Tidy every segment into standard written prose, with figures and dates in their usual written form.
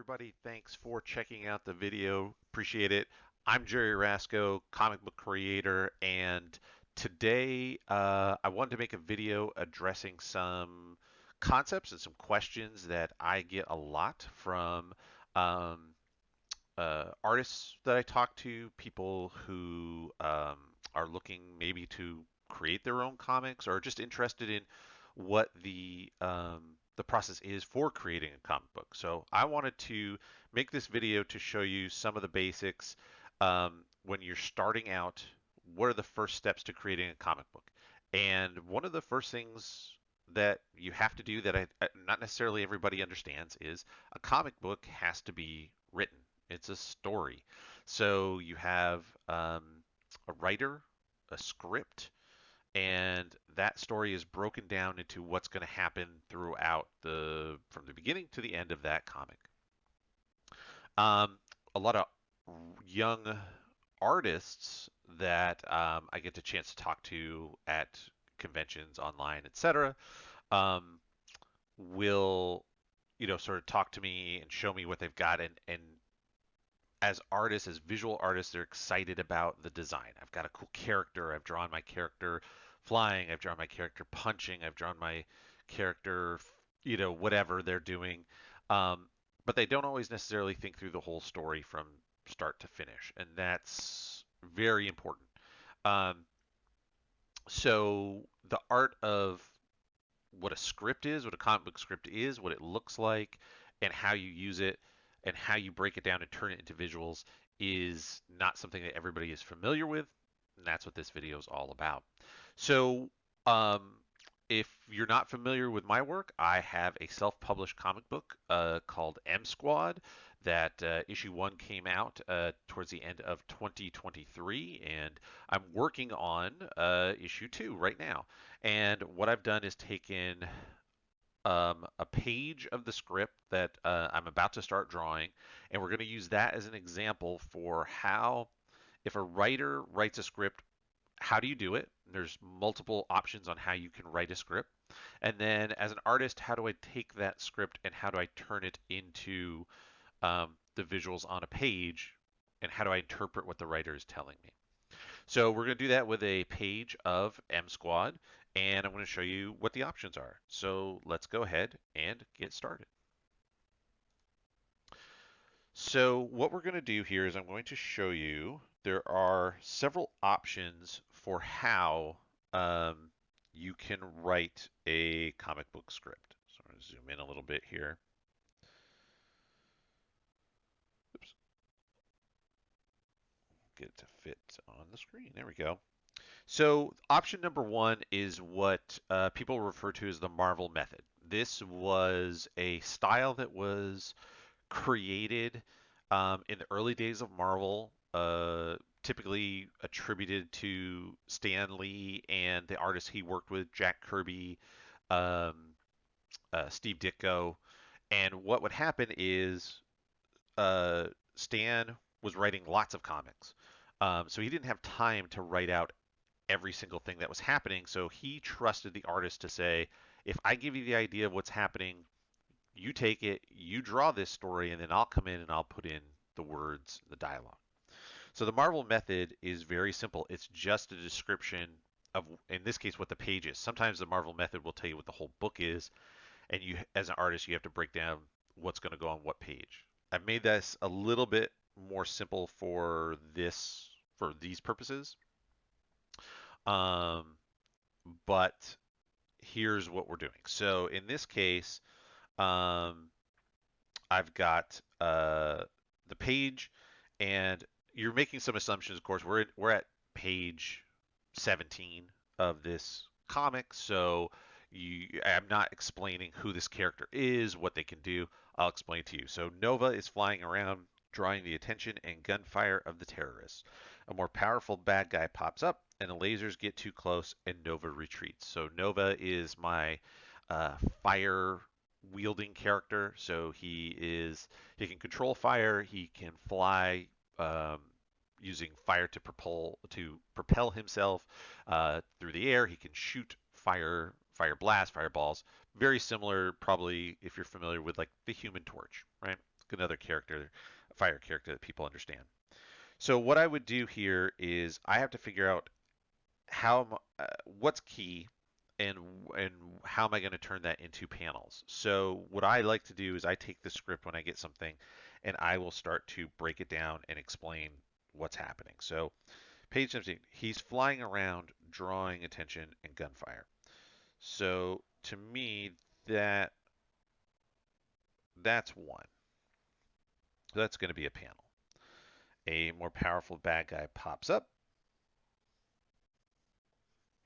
everybody. Thanks for checking out the video. Appreciate it. I'm Jerry Rasco, comic book creator, and today I wanted to make a video addressing some concepts and some questions that I get a lot from um, artists that I talk to, people who are looking maybe to create their own comics or just interested in what the process is for creating a comic book. So I wanted to make this video to show you some of the basics when you're starting out. What are the first steps to creating a comic book? And one of the first things that you have to do that not necessarily everybody understands is a comic book has to be written. It's a story. So you have a writer, a script, and that story is broken down into what's going to happen throughout from the beginning to the end of that comic. A lot of young artists that I get the chance to talk to at conventions, online, etc., um, will sort of talk to me and show me what they've got, and as artists, as visual artists, they're excited about the design. I've got a cool character. I've drawn my character flying. I've drawn my character punching. I've drawn my character, whatever they're doing. Um, but they don't always necessarily think through the whole story from start to finish, and that's very important. Um, so the art of what a script is, what a comic book script is, what it looks like, and how you use it, and how you break it down and turn it into visuals is not something that everybody is familiar with, and that's what this video is all about. So, um, if you're not familiar with my work, I have a self-published comic book called M Squad that issue one came out towards the end of 2023, and I'm working on issue two right now. And what I've done is taken a page of the script that I'm about to start drawing, and we're going to use that as an example for how, if a writer writes a script, how do you do it? There's multiple options on how you can write a script. And then as an artist, how do I take that script and how do I turn it into the visuals on a page? And how do I interpret what the writer is telling me? So we're going to do that with a page of M Squad, and I'm going to show you what the options are. So let's go ahead and get started. So what we're going to do here is I'm going to show you there are several options for how you can write a comic book script. So I'm going to zoom in a little bit here. Oops, get it to fit on the screen. There we go. So option number one is what people refer to as the Marvel method. This was a style that was created in the early days of Marvel, typically attributed to Stan Lee and the artists he worked with, Jack Kirby, um, Steve Ditko. And what would happen is Stan was writing lots of comics. So he didn't have time to write out every single thing that was happening. So he trusted the artist to say, if I give you the idea of what's happening, you take it, you draw this story, and then I'll come in and I'll put in the words, the dialogue. So the Marvel method is very simple. It's just a description of, in this case, what the page is. Sometimes the Marvel method will tell you what the whole book is, and you, as an artist, you have to break down what's going to go on what page. I've made this a little bit more simple for these purposes. Um, but here's what we're doing. So in this case, um, I've got the page, and you're making some assumptions. Of course, we're at page 17 of this comic, so I'm not explaining who this character is, what they can do. I'll explain to you. So Nova is flying around, drawing the attention and gunfire of the terrorists. A more powerful bad guy pops up, and the lasers get too close, and Nova retreats. So Nova is my fire wielding character. So he can control fire. He can fly using fire to propel himself through the air. He can shoot fire blasts, fireballs. Very similar, probably if you're familiar with like the Human Torch, right? another character, fire character that people understand. So what I would do here is I have to figure out what's key and and how am I going to turn that into panels. So what I like to do is I take the script when I get something and I will start to break it down and explain what's happening. So page 17, he's flying around drawing attention and gunfire. So to me that that's one. So that's going to be a panel. A more powerful bad guy pops up.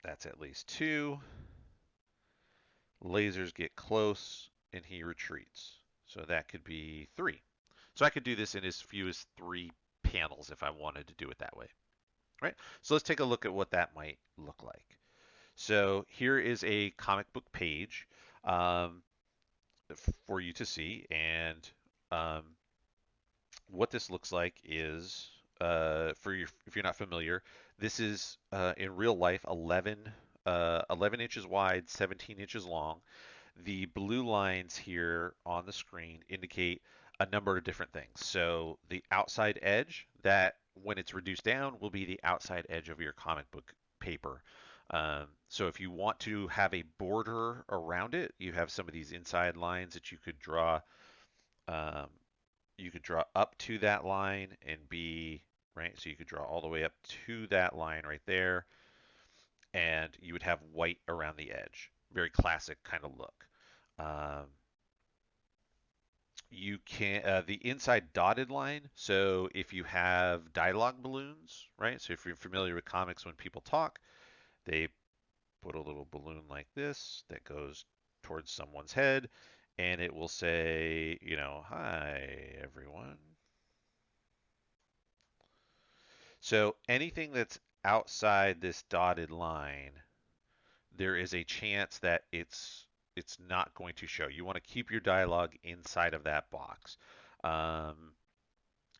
That's at least two. Lasers get close and he retreats. So that could be three. So I could do this in as few as three panels if I wanted to do it that way. Right? So let's take a look at what that might look like. So here is a comic book page um, for you to see. And um, what this looks like is, if you're not familiar, this is in real life 11 inches wide, 17 inches long. The blue lines here on the screen indicate a number of different things. So the outside edge, that when it's reduced down, will be the outside edge of your comic book paper. So if you want to have a border around it, you have some of these inside lines that you could draw. Um, you could draw up to that line and be right. So you could draw all the way up to that line right there, and you would have white around the edge. Very classic kind of look. Um, you can the inside dotted line. So if you have dialogue balloons, right? So if you're familiar with comics, when people talk, they put a little balloon like this that goes towards someone's head, and it will say, hi everyone. So anything that's outside this dotted line, there is a chance that it's not going to show. You want to keep your dialogue inside of that box. Um,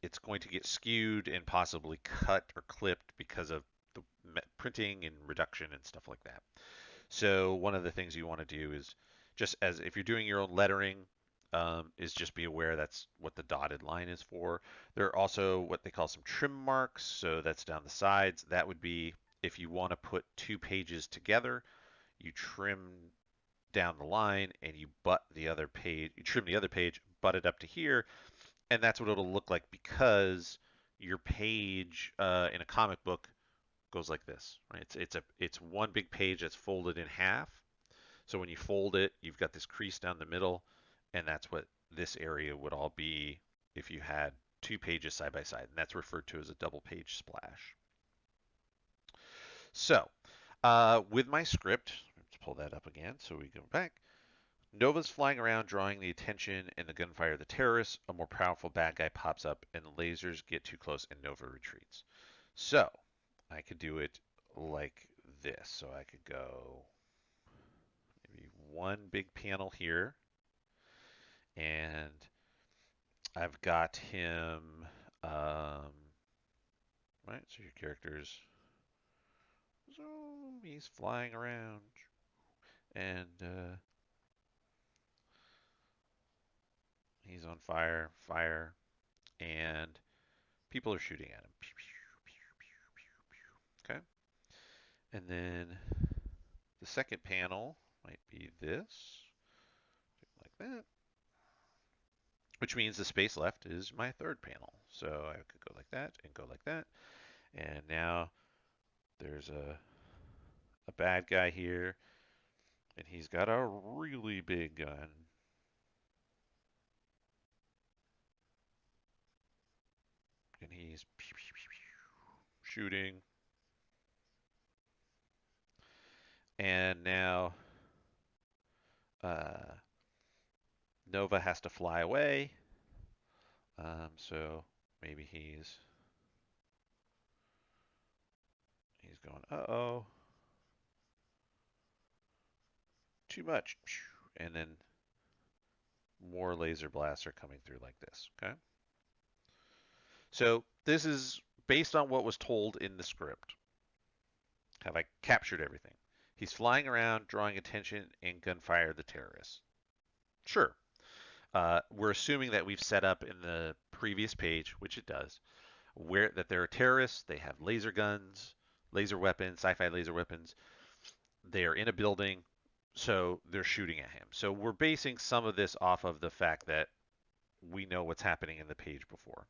it's going to get skewed and possibly cut or clipped because of the printing and reduction and stuff like that. So one of the things you want to do is just as if you're doing your own lettering, is just be aware that's what the dotted line is for. There are also what they call some trim marks. So that's down the sides. That would be if you want to put two pages together, you trim down the line and you butt the other page, you trim the other page, butt it up to here, and that's what it'll look like because your page in a comic book goes like this, right? It's one big page that's folded in half. So when you fold it, you've got this crease down the middle, and that's what this area would all be if you had two pages side by side, and that's referred to as a double page splash. So with my script, let's pull that up again so we go back. Nova's flying around, drawing the attention and the gunfire of the terrorists. A more powerful bad guy pops up, and the lasers get too close, and Nova retreats. So I could do it like this. So I could go maybe one big panel here, and I've got him. Um, right, so your character's, so he's flying around, and he's on fire, and people are shooting at him. Okay, and then the second panel might be this, like that, which means the space left is my third panel. So I could go like that and go like that. And now there's a bad guy here, and he's got a really big gun. And he's shooting. And now uh, Nova has to fly away. So maybe he's going, uh-oh, too much. And then more laser blasts are coming through like this. Okay. So this is based on what was told in the script. Have I captured everything? He's flying around, drawing attention and gunfire the terrorists. Sure. We're assuming that we've set up in the previous page, which it does, where that there are terrorists. They have laser guns, laser weapons, sci-fi laser weapons. They are in a building, so they're shooting at him. So we're basing some of this off of the fact that we know what's happening in the page before.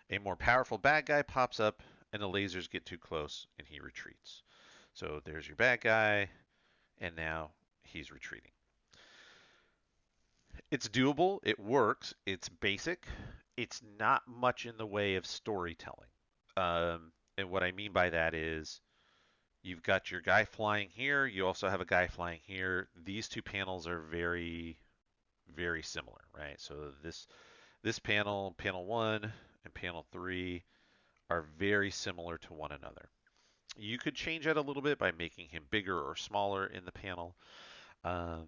A more powerful bad guy pops up, and the lasers get too close, and he retreats. So there's your bad guy, and now he's retreating. It's doable. It works. It's basic. It's not much in the way of storytelling. And what I mean by that is you've got your guy flying here. You also have a guy flying here. These two panels are very, very similar, right? So this panel, panel one, and panel three are very similar to one another. You could change that a little bit by making him bigger or smaller in the panel. Um,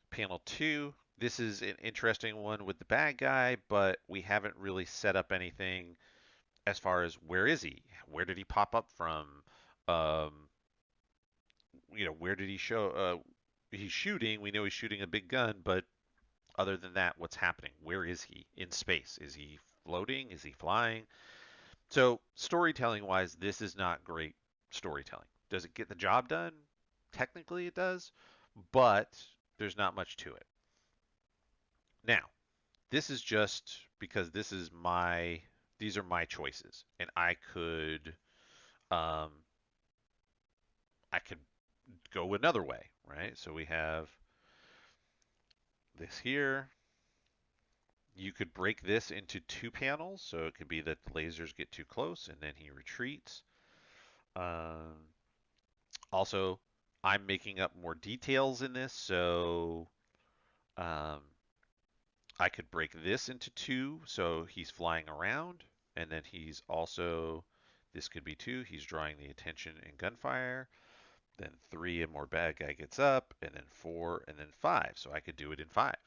Panel two, this is an interesting one with the bad guy, but we haven't really set up anything as far as where is he? Where did he pop up from? Um, where did he show? He's shooting. We know he's shooting a big gun, but other than that, what's happening? Where is he in space? Is he floating? Is he flying? So storytelling wise, this is not great storytelling. Does it get the job done? Technically, it does, but there's not much to it. Now, this is just because these are my choices, and um, I could go another way, right? So we have this here. You could break this into two panels, so it could be that the lasers get too close and then he retreats. Um, Also, I'm making up more details in this, so um, I could break this into two, so he's flying around, and then this could be two, he's drawing the attention and gunfire. Then three, a more bad guy gets up, and then four, and then five. So I could do it in five.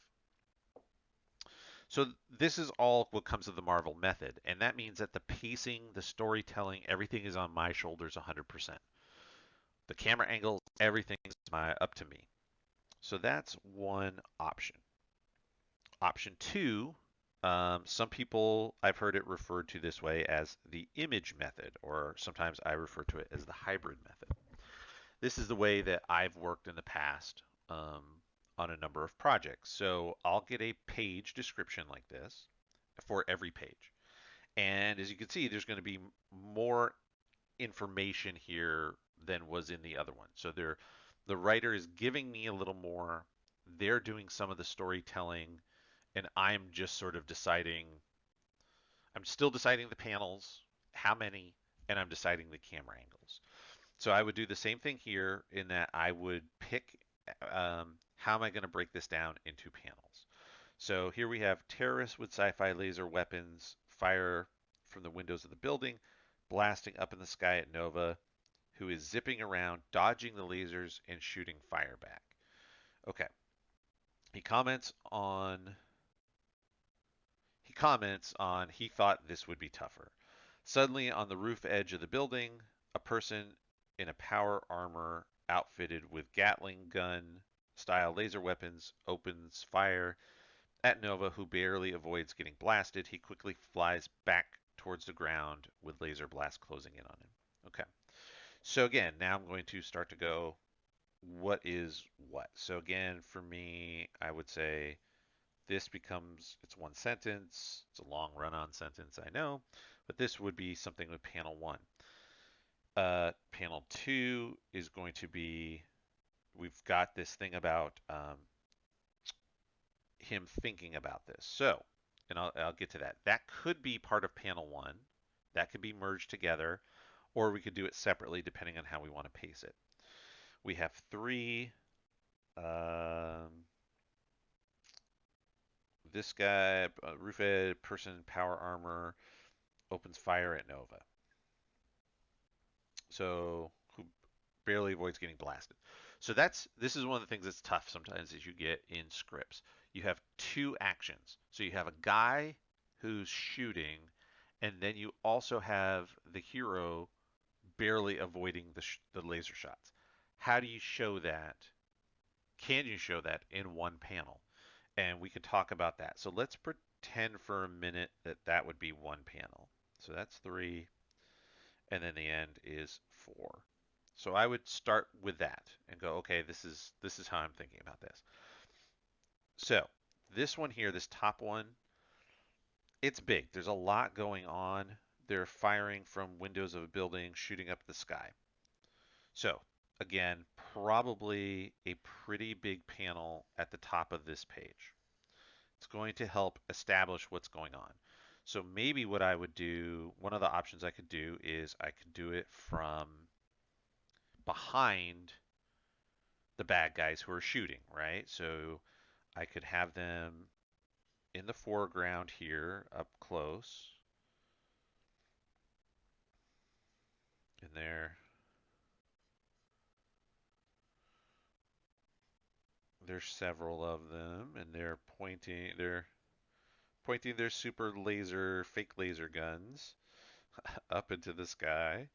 So this is all what comes of the Marvel method, and that means that the pacing, the storytelling, everything is on my shoulders 100%. The camera angles, everything is up to me. So that's one option. Option two, some people, I've heard it referred to this way as the image method, or sometimes I refer to it as the hybrid method. This is the way that I've worked in the past on a number of projects. So I'll get a page description like this for every page. And as you can see, there's going to be more information here than was in the other one. So the writer is giving me a little more. They're doing some of the storytelling, and I'm just sort of deciding. I'm still deciding the panels, how many, and I'm deciding the camera angles. So I would do the same thing here in that I would pick how am I going to break this down into panels. So here we have terrorists with sci-fi laser weapons fire from the windows of the building, blasting up in the sky at Nova, who is zipping around, dodging the lasers and shooting fire back. Okay. He comments on he thought this would be tougher. Suddenly, on the roof edge of the building, a person in a power armor outfitted with Gatling gun style laser weapons opens fire at Nova, who barely avoids getting blasted. He quickly flies back towards the ground with laser blast closing in on him. Okay. So again, now I'm going to start to go, what is what? So again, for me, I would say it's one sentence. It's a long run-on sentence, I know, but this would be something with panel one. Panel two is going to be, we've got this thing about him thinking about this. So, and I'll get to that. That could be part of panel one. That could be merged together, or we could do it separately depending on how we want to pace it. We have three. This guy, roofed person, power armor, opens fire at Nova. So who barely avoids getting blasted. So this is one of the things that's tough sometimes as you get in scripts. You have two actions. So you have a guy who's shooting, and then you also have the hero barely avoiding the laser shots. How do you show that? Can you show that in one panel? and we can talk about that. So let's pretend for a minute that that would be one panel. So that's 3, and then the end is 4. So I would start with that and go, okay, this is how I'm thinking about this. So this one here, this top one, it's big. There's a lot going on. They're firing from windows of a building, shooting up the sky. So again, probably a pretty big panel at the top of this page. It's going to help establish what's going on. So maybe what I would do, one of the options I could do is I could do it from behind the bad guys who are shooting, right? So I could have them in the foreground here, up close. And there's several of them, and they're pointing their super laser, fake laser guns up into the sky.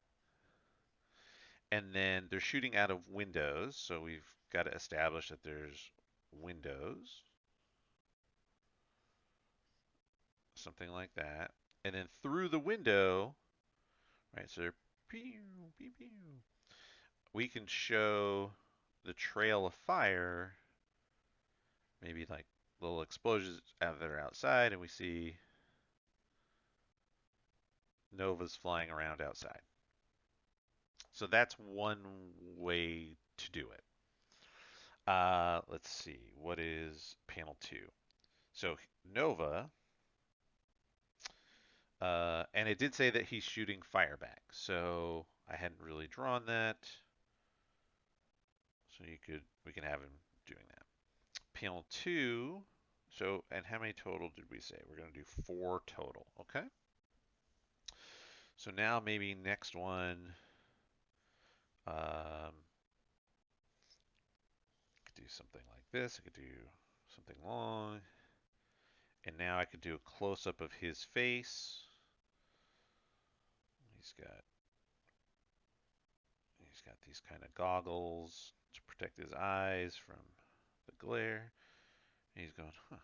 And then they're shooting out of windows, so we've got to establish that there's windows, something like that. And then through the window, right, so they're pew, pew, pew, we can show the trail of fire, maybe like little explosions out that are outside, and we see novas flying around outside. So that's one way to do it. Let's see, what is panel 2? So Nova, and it did say that he's shooting fire back, so I hadn't really drawn that. So we can have him doing that. Panel 2, so, and how many total did we say? We're going to do 4 total, okay? So now maybe next one, I could do something like this. I could do something long. And now I could do a close-up of his face. He's got he's got these kind of goggles to protect his eyes from the glare. And he's going, huh,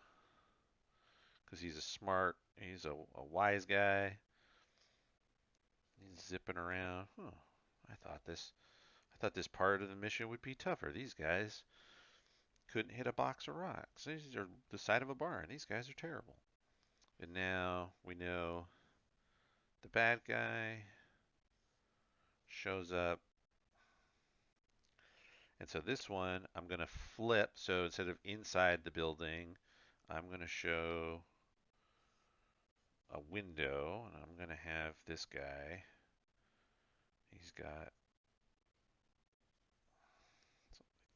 because he's a wise guy. He's zipping around. Huh. I thought this part of the mission would be tougher. These guys couldn't hit a box of rocks. These are the side of a barn. These guys are terrible. And now we know the bad guy shows up. And so this one, I'm going to flip. So instead of inside the building, I'm going to show a window. And I'm going to have this guy. He's got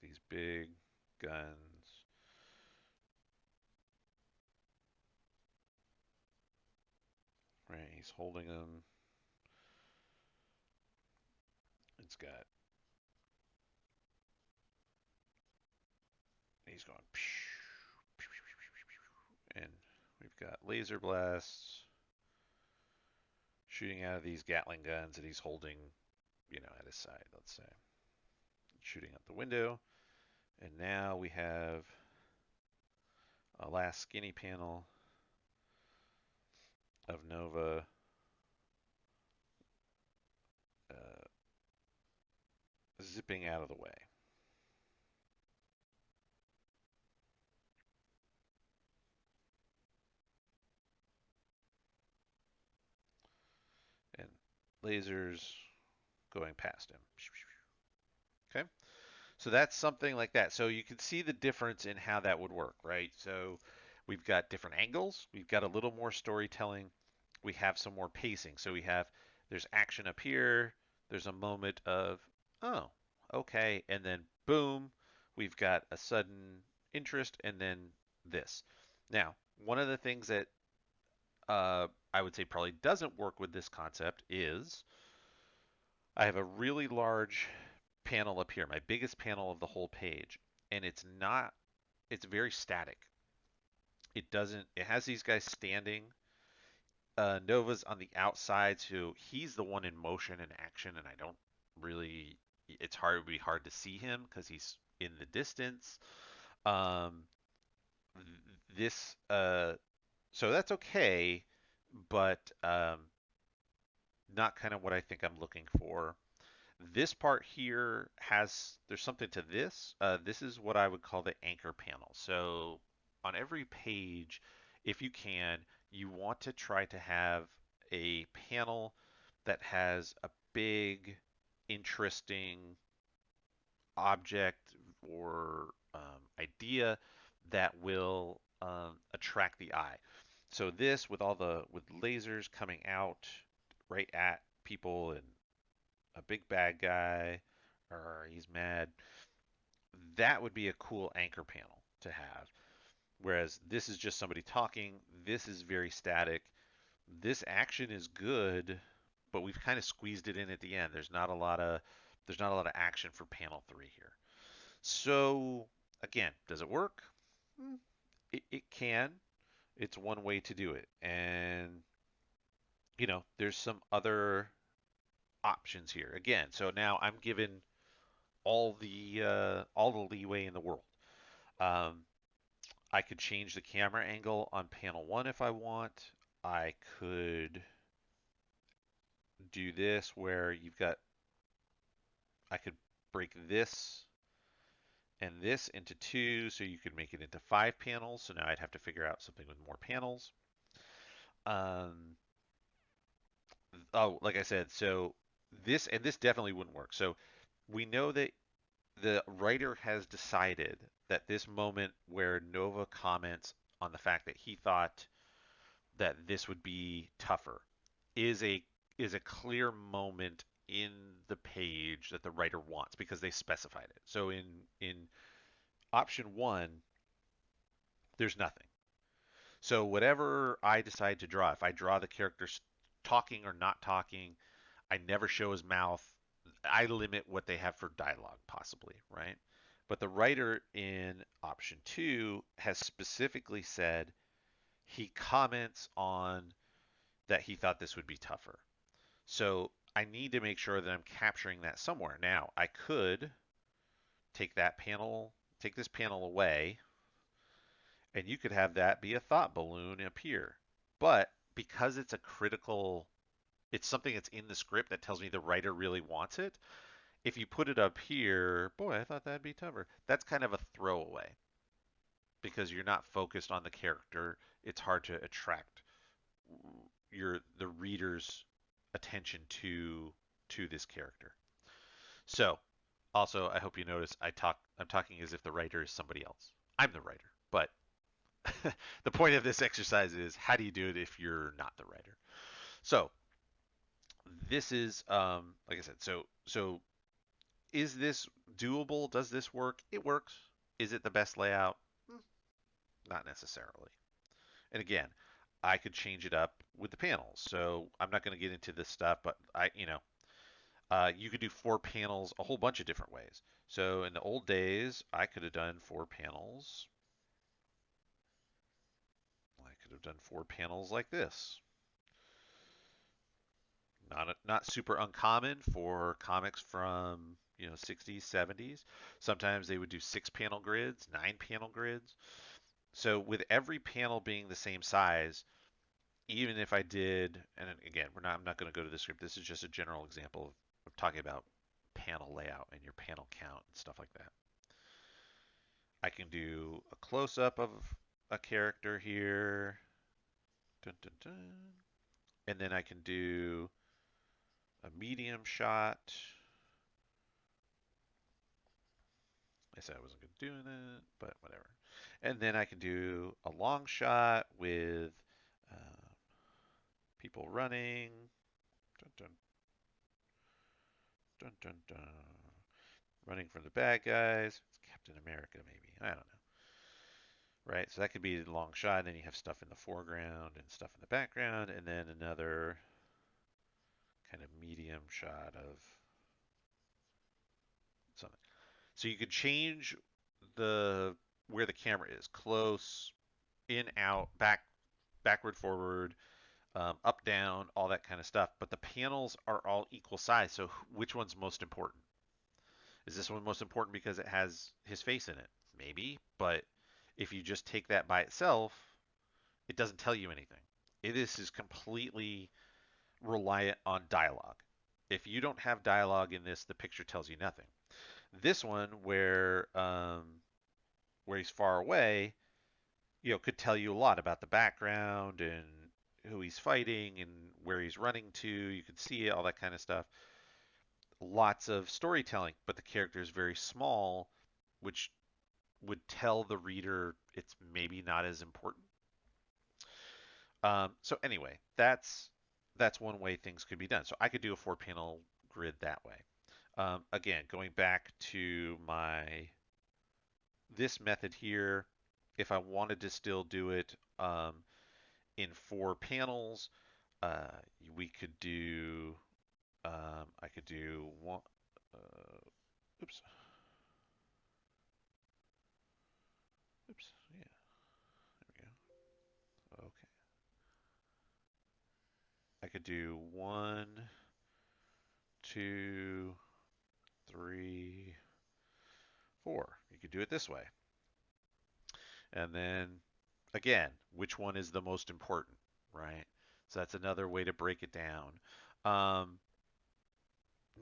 these big guns. Right, he's holding them. It's got, he's going, and we've got laser blasts shooting out of these Gatling guns that he's holding, at his side, let's say, shooting out the window. And now we have a last skinny panel of Nova uh, zipping out of the way. And lasers going past him. Okay? So that's something like that. So you can see the difference in how that would work, right? So we've got different angles. We've got a little more storytelling. We have some more pacing. So there's action up here. There's a moment of, oh, okay. And then boom, we've got a sudden interest and then this. Now, one of the things that I would say probably doesn't work with this concept is I have a really large panel up here, my biggest panel of the whole page, and it's very static. It has these guys standing. Nova's on the outside, so he's the one in motion and action, and I don't really, it would be hard to see him because he's in the distance. Um, this so that's okay, but not kind of what I think I'm looking for. This part here has, there's something to this. This is what I would call the anchor panel. So on every page, if you can, you want to try to have a panel that has a big, interesting object or idea that will attract the eye. So this, with all the with lasers coming out right at people and a big bad guy, or he's mad, that would be a cool anchor panel to have. Whereas this is just somebody talking. This is very static. This action is good, but we've kind of squeezed it in at the end. There's not a lot of action for panel 3 here. So again, does it work? It can. It's one way to do it. And there's some other options here. Again, so now I'm given all the leeway in the world. Um, I could change the camera angle on panel 1 if I want. I could do this where I could break this and this into two, so you could make it into 5 panels. So now I'd have to figure out something with more panels. Um, oh, like I said, so this definitely wouldn't work. So we know that the writer has decided that this moment where Nova comments on the fact that he thought that this would be tougher is a clear moment in the page that the writer wants because they specified it. So in option 1, there's nothing. So whatever I decide to draw, if I draw the characters talking or not talking, I never show his mouth. I limit what they have for dialogue, possibly, right? But the writer in option 2 has specifically said he comments on that he thought this would be tougher. So I need to make sure that I'm capturing that somewhere. Now, I could take this panel away, and you could have that be a thought balloon up here. But because it's something that's in the script that tells me the writer really wants it. If you put it up here, boy, I thought that'd be tougher. That's kind of a throwaway because you're not focused on the character. It's hard to attract the reader's attention to this character. So, also, I hope you notice I'm talking as if the writer is somebody else. I'm the writer, but the point of this exercise is how do you do it if you're not the writer? So, this is like I said, so is this doable? Does this work? It works. Is it the best layout? Not necessarily. And again, I could change it up with the panels. So I'm not going to get into this stuff, but you could do 4 panels a whole bunch of different ways. So in the old days, I could have done 4 panels. I could have done 4 panels like this. Not super uncommon for comics from 60s, 70s. Sometimes they would do 6 panel grids, 9 panel grids. So with every panel being the same size, even if I did, and again, I'm not going to go to the script. This is just a general example of talking about panel layout and your panel count and stuff like that. I can do a close up of a character here. Dun, dun, dun. And then I can do a medium shot. I said I wasn't going to do that, but whatever. And then I can do a long shot with people running. Dun, dun, dun, dun, dun. Running from the bad guys. It's Captain America, maybe. I don't know. Right? So that could be a long shot. And then you have stuff in the foreground and stuff in the background. And then another kind of medium shot of something. So you could change the where the camera is, close, in, out, backward, forward, up, down, all that kind of stuff. But the panels are all equal size. So which one's most important? Is this one most important because it has his face in it? Maybe, but If you just take that by itself, it doesn't tell you anything. This is completely reliant on dialogue. If you don't have dialogue in this, the picture tells you nothing. This one, where he's far away, could tell you a lot about the background and who he's fighting and where he's running to. You could see it, all that kind of stuff. Lots of storytelling, but the character is very small, which would tell the reader it's maybe not as important. So anyway, that's one way things could be done. So I could do a 4-panel grid that way. Again, going back to this method here, if I wanted to still do it in 4 panels, uh, we could do I could do one. Oops, oops, yeah, there we go. Okay, I could do 1, 2, 3, 4. You could do it this way, and then again, which one is the most important, right? So that's another way to break it down. Um,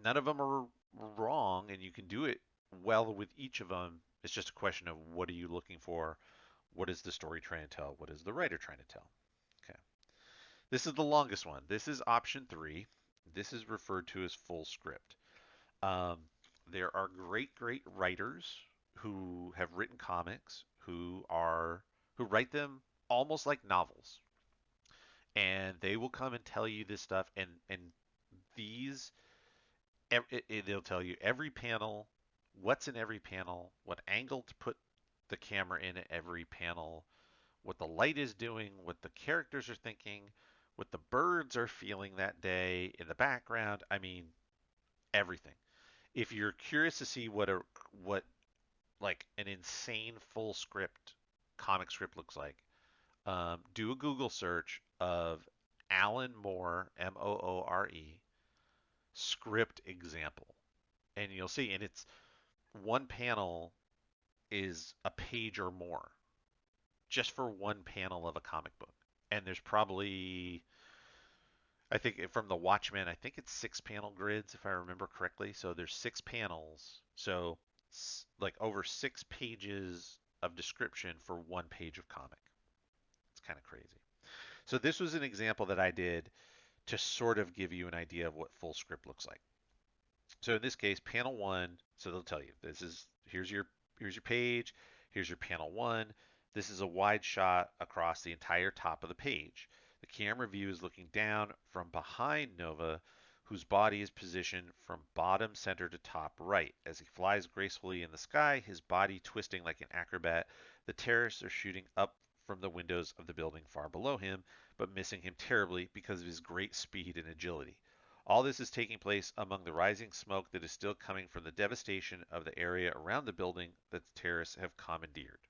None of them are wrong, and you can do it well with each of them. It's just a question of what are you looking for? What is the story trying to tell? What is the writer trying to tell? Okay. This is the longest one. This is option 3. This is referred to as full script. Um, there are great, great writers who have written comics who write them almost like novels, and they will come and tell you this stuff, and these they'll tell you every panel, what's in every panel, what angle to put the camera in at every panel, what the light is doing, what the characters are thinking, what the birds are feeling that day in the background. I mean, everything. If you're curious to see what like an insane full script comic script looks like, do a Google search of Alan Moore, Moore, script example, and you'll see. And it's one panel is a page or more just for one panel of a comic book. And there's probably, I think from the Watchmen, I think it's 6 panel grids if I remember correctly. So there's 6 panels. So like over 6 pages of description for one page of comic. It's kind of crazy. So this was an example that I did to sort of give you an idea of what full script looks like. So in this case, panel 1, so they'll tell you here's your page, here's your panel 1. This is a wide shot across the entire top of the page. The camera view is looking down from behind Nova, whose body is positioned from bottom center to top right. As he flies gracefully in the sky, his body twisting like an acrobat, the terrorists are shooting up from the windows of the building far below him, but missing him terribly because of his great speed and agility. All this is taking place among the rising smoke that is still coming from the devastation of the area around the building that the terrorists have commandeered.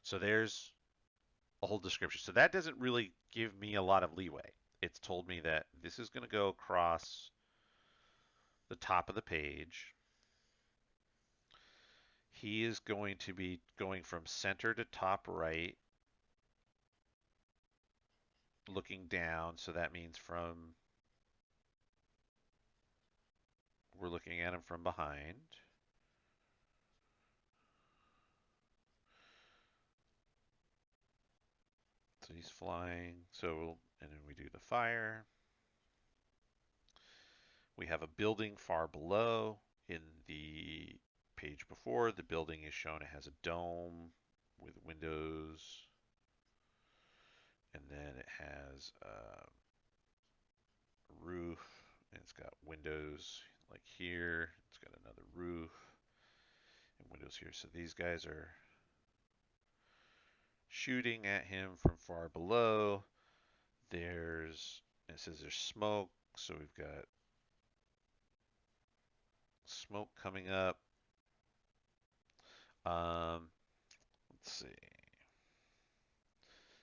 So there's a whole description. So that doesn't really give me a lot of leeway. It's told me that this is going to go across the top of the page. He is going to be going from center to top right, looking down. So that means we're looking at him from behind. So he's flying. And then we do the fire. We have a building far below. In the page before, the building is shown. It has a dome with windows, and then it has a roof, and it's got windows like here. It's got another roof and windows here. So these guys are shooting at him from far below. It says there's smoke, so we've got smoke coming up. Let's see.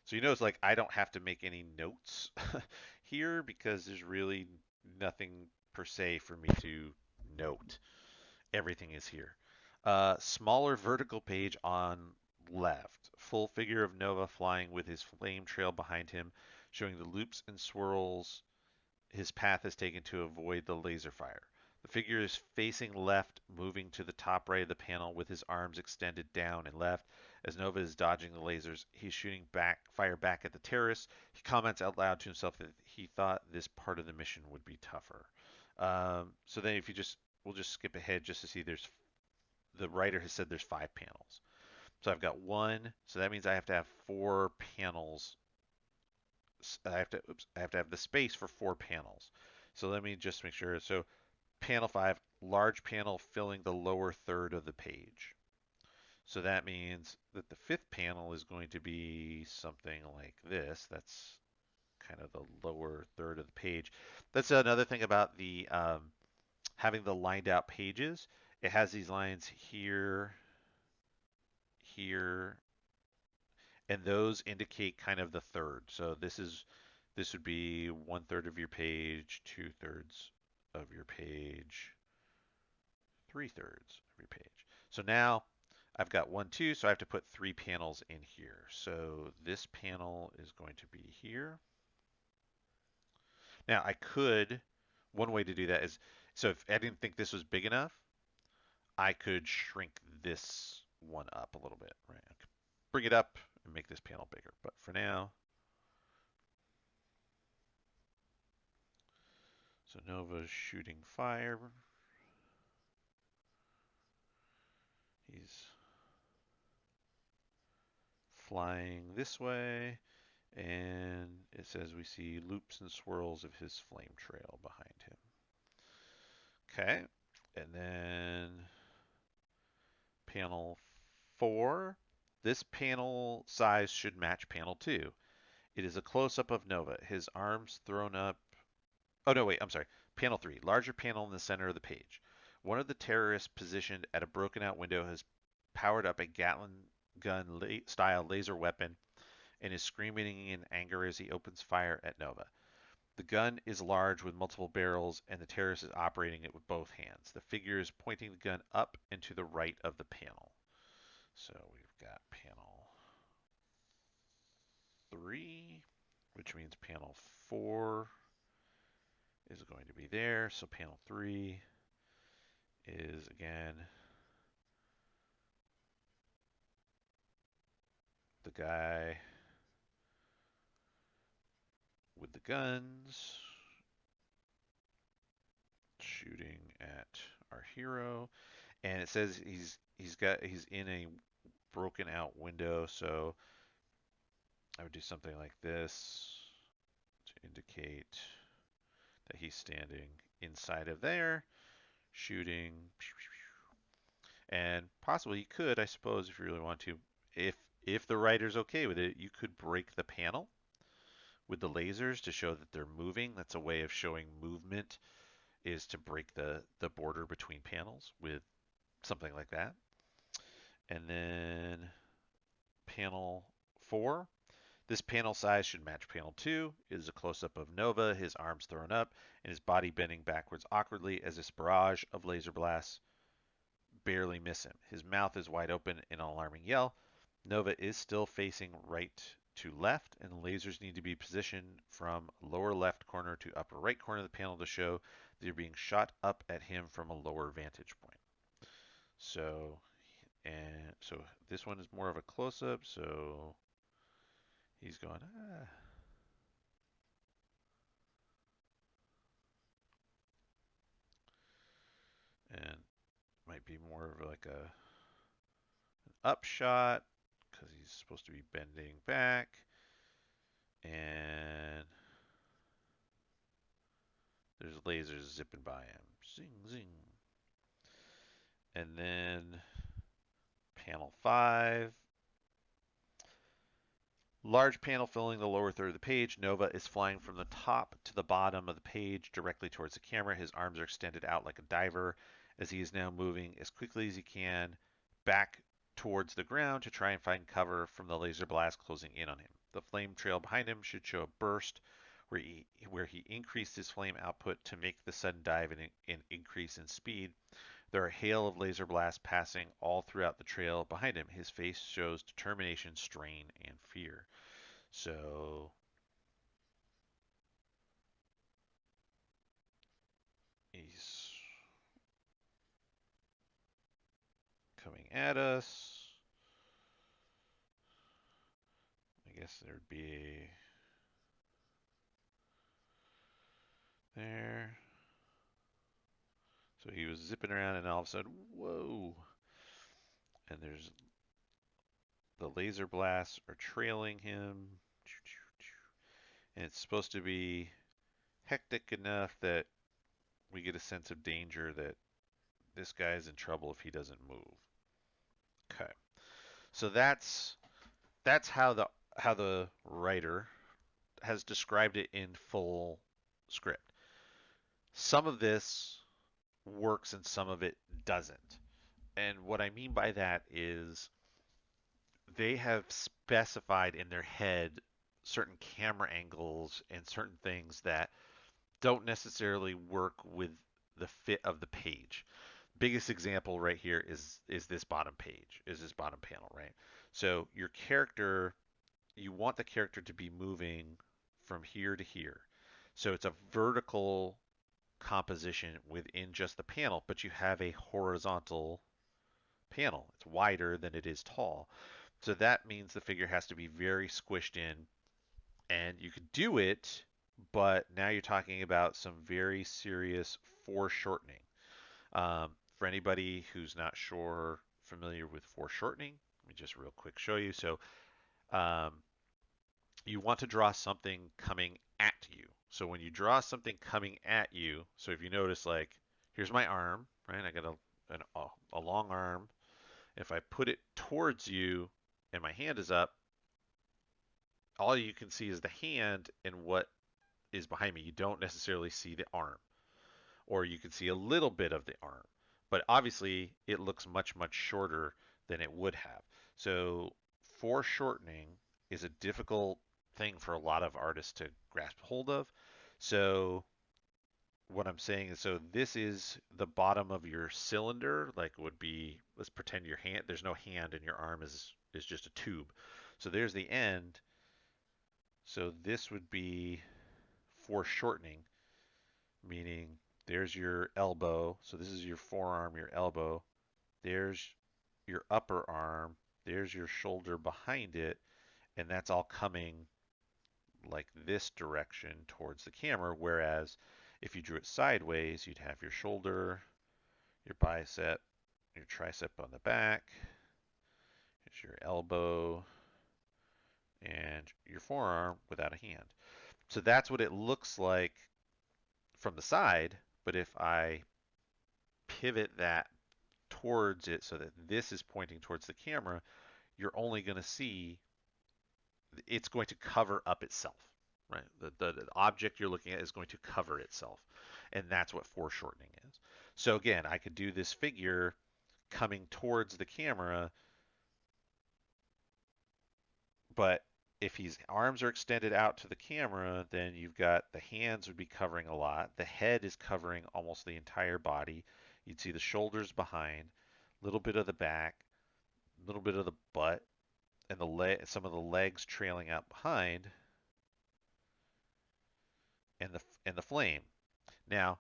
So you notice like I don't have to make any notes here because there's really nothing per se for me to note. Everything is here. Smaller vertical page on left. Full figure of Nova flying with his flame trail behind him, showing the loops and swirls his path has taken to avoid the laser fire. The figure is facing left, moving to the top right of the panel with his arms extended down and left. As Nova is dodging the lasers, he's shooting fire back at the terrorists. He comments out loud to himself that he thought this part of the mission would be tougher. So then if you just, we'll just skip ahead just to see the writer has said there's 5 panels. So I've got one, so that means I have to have 4 panels. I have to have the space for 4 panels. So let me just make sure. So panel 5, large panel filling the lower third of the page. So that means that the 5th panel is going to be something like this. That's kind of the lower third of the page. That's another thing about the having the lined out pages. It has these lines here, here, and those indicate kind of the third. So this would be 1/3 of your page, 2/3 of your page, 3/3 of your page. So now I've got 1, 2, so I have to put 3 panels in here. So this panel is going to be here. Now one way to do that is, so if I didn't think this was big enough, I could shrink this one up a little bit, right? I could bring it up and make this panel bigger. But for now, so Nova's shooting fire. He's flying this way, and it says we see loops and swirls of his flame trail behind him. Okay, and then panel 4. This panel size should match panel 2. It is a close-up of Nova, his arms thrown up. Oh, no, wait, I'm sorry. Panel 3, larger panel in the center of the page. One of the terrorists positioned at a broken out window has powered up a Gatling gun style laser weapon and is screaming in anger as he opens fire at Nova. The gun is large with multiple barrels, and the terrorist is operating it with both hands. The figure is pointing the gun up and to the right of the panel. So we've got panel 3, which means panel 4 is going to be there. So panel 3 is, again, the guy with the guns shooting at our hero, and it says he's in a broken out window, so I would do something like this to indicate that he's standing inside of there shooting. And possibly you could, I suppose, if you really want to, if the writer's okay with it, you could break the panel with the lasers to show that they're moving. That's a way of showing movement, is to break the border between panels with something like that. And then panel 4. This panel size should match panel 2. It is a close-up of Nova, his arms thrown up, and his body bending backwards awkwardly as this barrage of laser blasts barely miss him. His mouth is wide open in an alarming yell. Nova is still facing right to left, and the lasers need to be positioned from lower left corner to upper right corner of the panel to show they're being shot up at him from a lower vantage point. So, and so this one is more of a close-up, so he's going, ah. And might be more of like an upshot because he's supposed to be bending back. And there's lasers zipping by him. Zing, zing. And then panel 5. Large panel filling the lower third of the page. Nova is flying from the top to the bottom of the page directly towards the camera. His arms are extended out like a diver as he is now moving as quickly as he can back towards the ground to try and find cover from the laser blast closing in on him. The flame trail behind him should show a burst where he increased his flame output to make the sudden dive and increase in speed. There are a hail of laser blasts passing all throughout the trail behind him. His face shows determination, strain, and fear. So he's coming at us. I guess there'd be there. So he was zipping around, and all of a sudden, whoa! And there's the laser blasts are trailing him, and it's supposed to be hectic enough that we get a sense of danger that this guy's in trouble if he doesn't move. Okay, so that's how the writer has described it in full script. Some of this works and some of it doesn't. And what I mean by that is they have specified in their head certain camera angles and certain things that don't necessarily work with the fit of the page. Biggest example right here is this bottom page, is this bottom panel, right? So your character, you want the character to be moving from here to here. So it's a vertical composition within just the panel, but you have a horizontal panel. It's wider than it is tall. So that means the figure has to be very squished in, and you could do it, but now you're talking about some very serious foreshortening. For anybody who's not familiar with foreshortening, let me just real quick show you. So um, you want to draw something coming at you. So when you draw something coming at you, so if you notice, like, here's my arm, right? I got a long arm. If I put it towards you and my hand is up, all you can see is the hand and what is behind me. You don't necessarily see the arm, or you can see a little bit of the arm. But obviously, it looks much, much shorter than it would have. So foreshortening is a difficult thing for a lot of artists to grasp hold of. So what I'm saying is, so this is the bottom of your cylinder, like would be, let's pretend your hand, there's no hand and your arm is just a tube. So there's the end. So this would be foreshortening, meaning there's your elbow. So this is your forearm, your elbow. There's your upper arm. There's your shoulder behind it. And that's all coming like this direction towards the camera. Whereas if you drew it sideways, you'd have your shoulder, your bicep, your tricep on the back. Here's your elbow and your forearm without a hand. So that's what it looks like from the side. But if I pivot that towards it so that this is pointing towards the camera, you're only going to see it's going to cover up itself, right? The object you're looking at is going to cover itself, and that's what foreshortening is. So again, I could do this figure coming towards the camera, but if his arms are extended out to the camera, then you've got the hands would be covering a lot. The head is covering almost the entire body. You'd see the shoulders behind, a little bit of the back, a little bit of the butt, and some of the legs trailing out behind, and the flame. Now,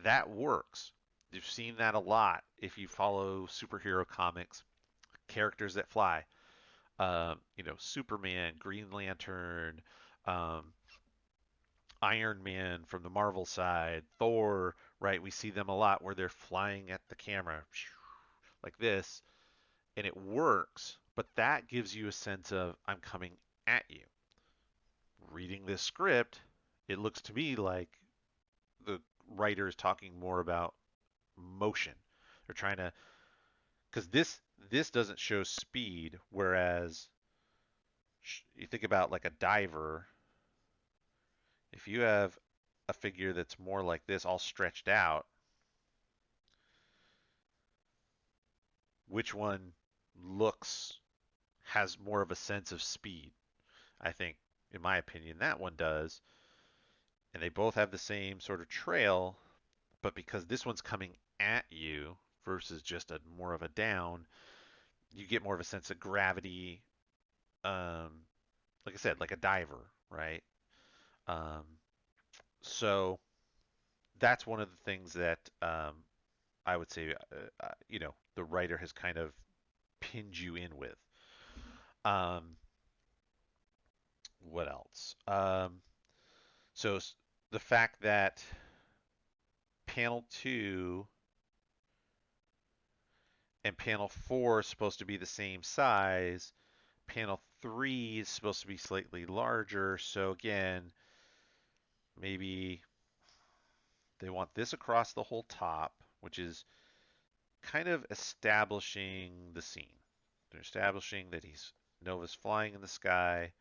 that works. You've seen that a lot if you follow superhero comics, characters that fly. Superman, Green Lantern, um, Iron Man from the Marvel side, Thor, right? We see them a lot where they're flying at the camera like this, and it works, but that gives you a sense of I'm coming at you. Reading this script, it looks to me like the writer is talking more about motion. They're trying to, because this doesn't show speed, whereas you think about like a diver. If you have a figure that's more like this, all stretched out, which one looks has more of a sense of speed? I think, in my opinion, that one does. And they both have the same sort of trail, but because this one's coming at you, versus just a more of a down, you get more of a sense of gravity. Um, like I said, like a diver, right? Um, so that's one of the things that I would say, the writer has kind of pinned you in with. Um, what else? So the fact that panel 2 and panel 4 is supposed to be the same size, panel 3 is supposed to be slightly larger. So again, maybe they want this across the whole top, which is kind of establishing the scene. They're establishing that Nova's flying in the sky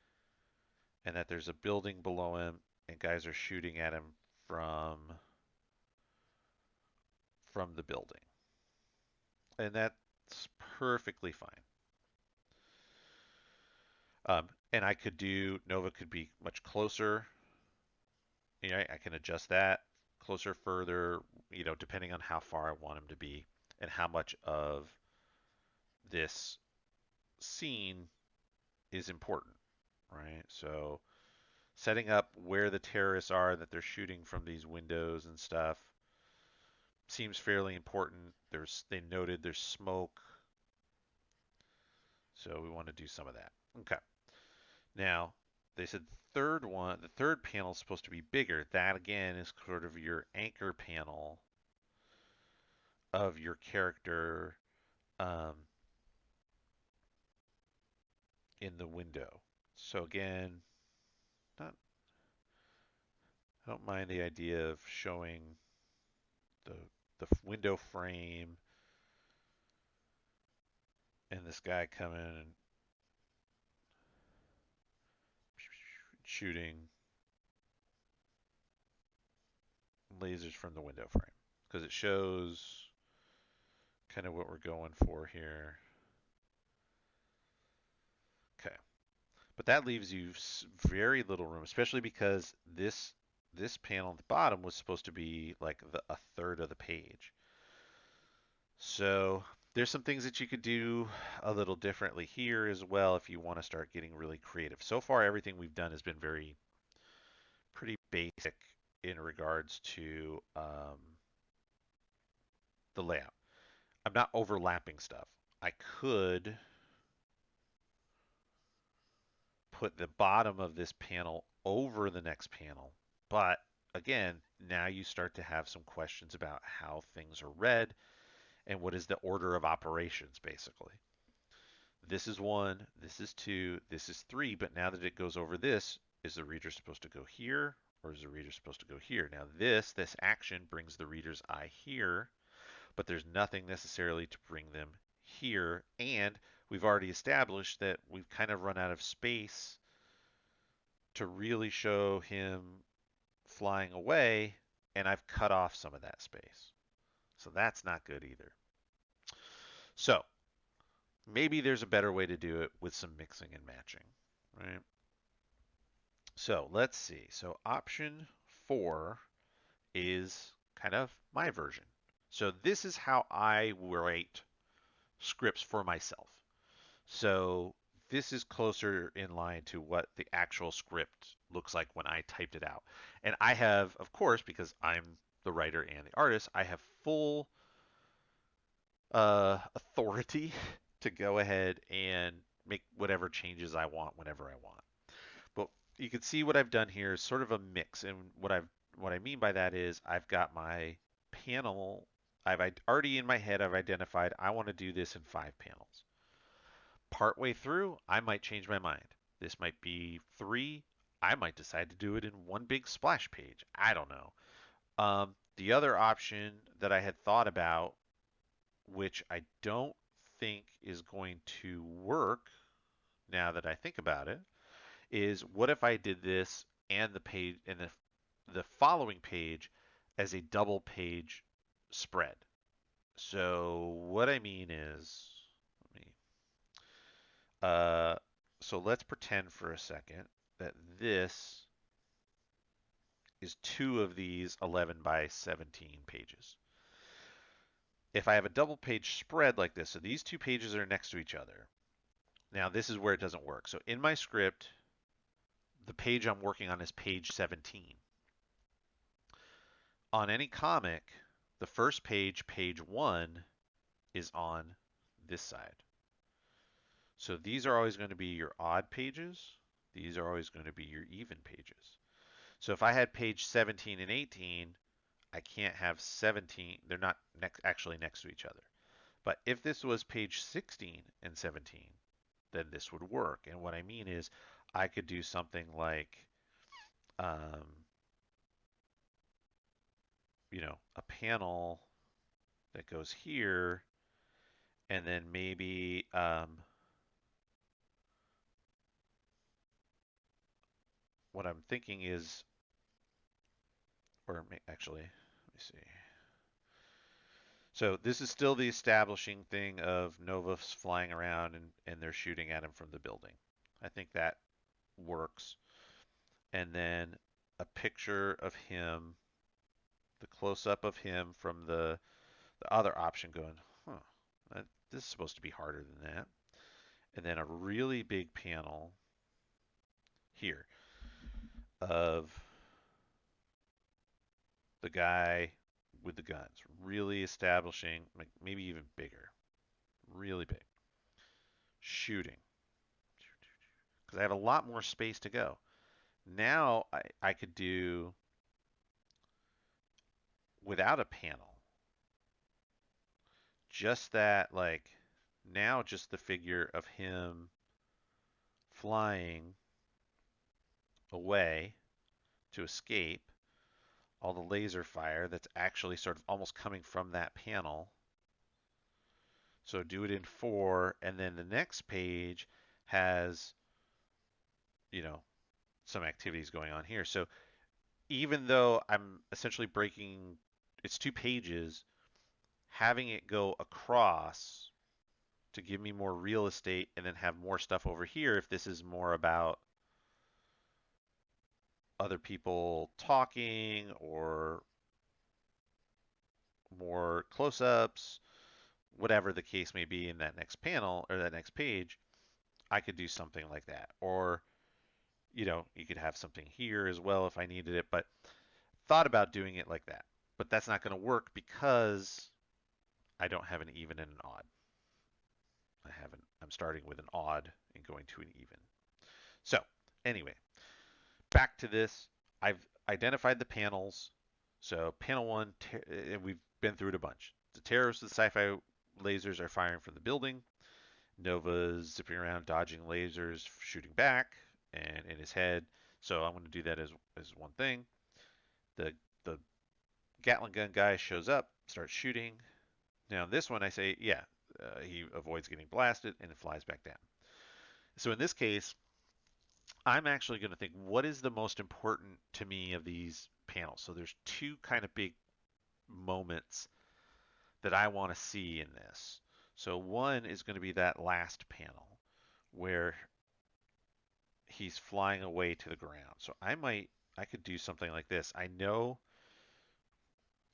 and that there's a building below him and guys are shooting at him from from the building. And that's perfectly fine. And I could do Nova could be much closer. I can adjust that closer, further, depending on how far I want him to be and how much of this scene is important, right? So setting up where the terrorists are that they're shooting from these windows and stuff seems fairly important. They noted there's smoke, so we want to do some of that. Okay. Now, they said the third panel is supposed to be bigger. That again is sort of your anchor panel of your character um, in the window. So again, not I don't mind the idea of showing the window frame and this guy coming and shooting lasers from the window frame because it shows kind of what we're going for here. Okay, but that leaves you very little room, especially because this panel at the bottom was supposed to be like a third of the page. So there's some things that you could do a little differently here as well if you want to start getting really creative. So far, everything we've done has been pretty basic in regards to the layout. I'm not overlapping stuff. I could put the bottom of this panel over the next panel, but again, now you start to have some questions about how things are read and what is the order of operations, basically. This is one, this is two, this is three, but now that it goes over this, is the reader supposed to go here or is the reader supposed to go here? Now this action brings the reader's eye here, but there's nothing necessarily to bring them here. And we've already established that we've kind of run out of space to really show him flying away, and I've cut off some of that space. So that's not good either. So maybe there's a better way to do it with some mixing and matching, right? So let's see. So option 4 is kind of my version. So this is how I write scripts for myself. So this is closer in line to what the actual script looks like when I typed it out. And I have, of course, because I'm the writer and the artist, I have full authority to go ahead and make whatever changes I want whenever I want. But you can see what I've done here is sort of a mix. And what I mean by that is I've got my panel. I've already in my head, I've identified I want to do this in 5 panels. Partway through, I might change my mind. This might be 3. I might decide to do it in one big splash page. I don't know. The other option that I had thought about, which I don't think is going to work now that I think about it, is what if I did this and the following page as a double page spread? So what I mean is, let me Uh, so let's pretend for a second that this is 2 of these 11 by 17 pages. If I have a double page spread like this, so these two pages are next to each other. Now this is where it doesn't work. So in my script, the page I'm working on is page 17. On any comic, the first page, page 1, is on this side. So these are always going to be your odd pages. These are always going to be your even pages. So if I had page 17 and 18, I can't have 17. They're not actually next to each other. But if this was page 16 and 17, then this would work. And what I mean is I could do something like, um, a panel that goes here, and then maybe what I'm thinking is, or actually, let me see. So this is still the establishing thing of Nova's flying around and they're shooting at him from the building. I think that works. And then a picture of him, the close up of him from the other option going, huh, this is supposed to be harder than that. And then a really big panel here of the guy with the guns, really establishing, like maybe even bigger, really big, shooting. Because I have a lot more space to go. Now I could do without a panel, just that, like, now just the figure of him flying away to escape all the laser fire that's actually sort of almost coming from that panel. So do it in 4, and then the next page has, you know, some activities going on here. So even though I'm essentially breaking, it's 2 pages, having it go across to give me more real estate and then have more stuff over here if this is more about other people talking or more close-ups, whatever the case may be in that next panel or that next page, I could do something like that. Or, you could have something here as well if I needed it, but thought about doing it like that. But that's not going to work because I don't have an even and an odd. I'm starting with an odd and going to an even. So, anyway, back to this. I've identified the panels. So, panel 1, and we've been through it a bunch. The terrorists with sci-fi lasers are firing from the building. Nova's zipping around, dodging lasers, shooting back, and in his head. So I'm going to do that as one thing. The Gatling gun guy shows up, starts shooting. Now this one I say, yeah, he avoids getting blasted and it flies back down. So in this case, I'm actually going to think, what is the most important to me of these panels? So there's 2 kind of big moments that I want to see in this. So one is going to be that last panel where he's flying away to the ground. So I could do something like this. I know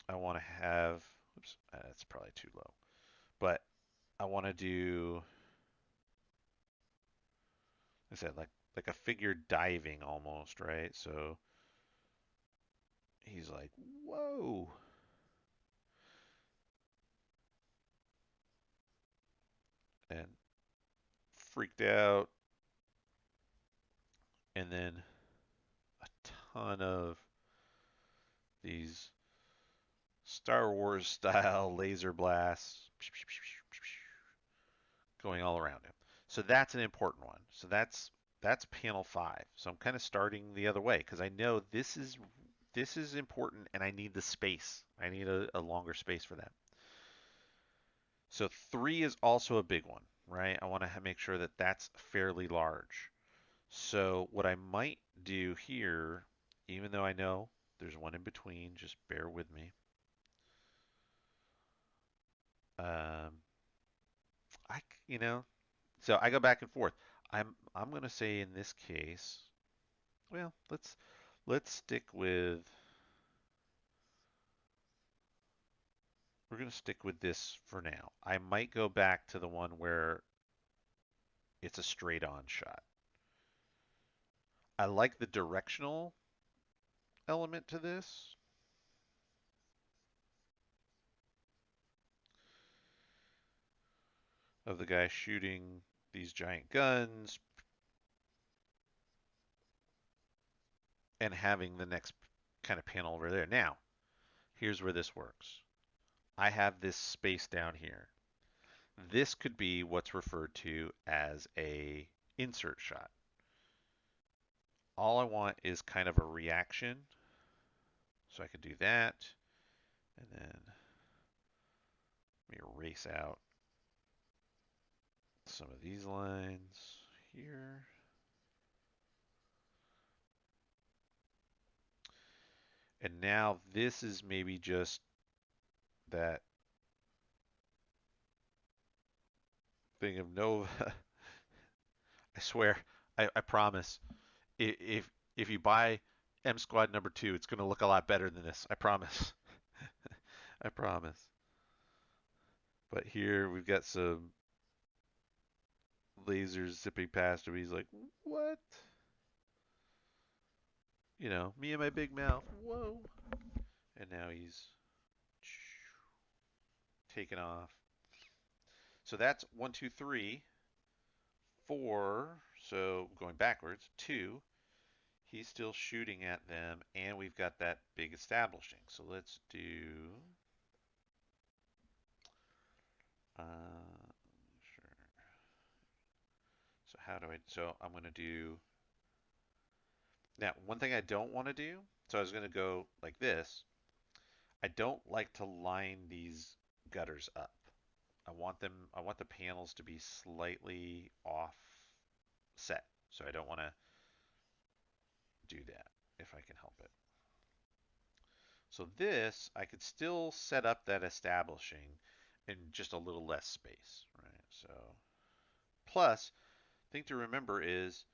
I want to have, oops, that's probably too low, but I want to do, I said, like a figure diving almost, right? So he's like, whoa. And freaked out. And then a ton of these Star Wars style laser blasts going all around him. So that's an important one. So that's panel 5. So I'm kind of starting the other way because I know this is important and I need the space. I need a longer space for that. So 3 is also a big one, right? I want to make sure that that's fairly large. So what I might do here, even though I know there's one in between, just bear with me. Um, I, you know, so I go back and forth. I'm going to say in this case, well, let's stick with we're going to stick with this for now. I might go back to the one where it's a straight on shot. I like the directional element to this. Of the guy shooting these giant guns and having the next kind of panel over there. Now, here's where this works. I have this space down here. This could be what's referred to as a insert shot. All I want is kind of a reaction. So I could do that. And then let me erase out some of these lines here. And now this is maybe just that thing of Nova. I swear, I promise. If you buy M Squad number 2, it's going to look a lot better than this. I promise. I promise. But here we've got some lasers zipping past him. He's like, "What?" You know, me and my big mouth. Whoa. And now he's taken off. So that's 1, 2, 3, 4. So going backwards, 2. He's still shooting at them, and we've got that big establishing. So let's do. Sure. So how do I? So I'm going to do. Now, one thing I don't want to do. So I was going to go like this. I don't like to line these gutters up. I want them. I want the panels to be slightly offset. So I don't want to do that if I can help it. So this, I could still set up that establishing in just a little less space, right? So plus, thing to remember is,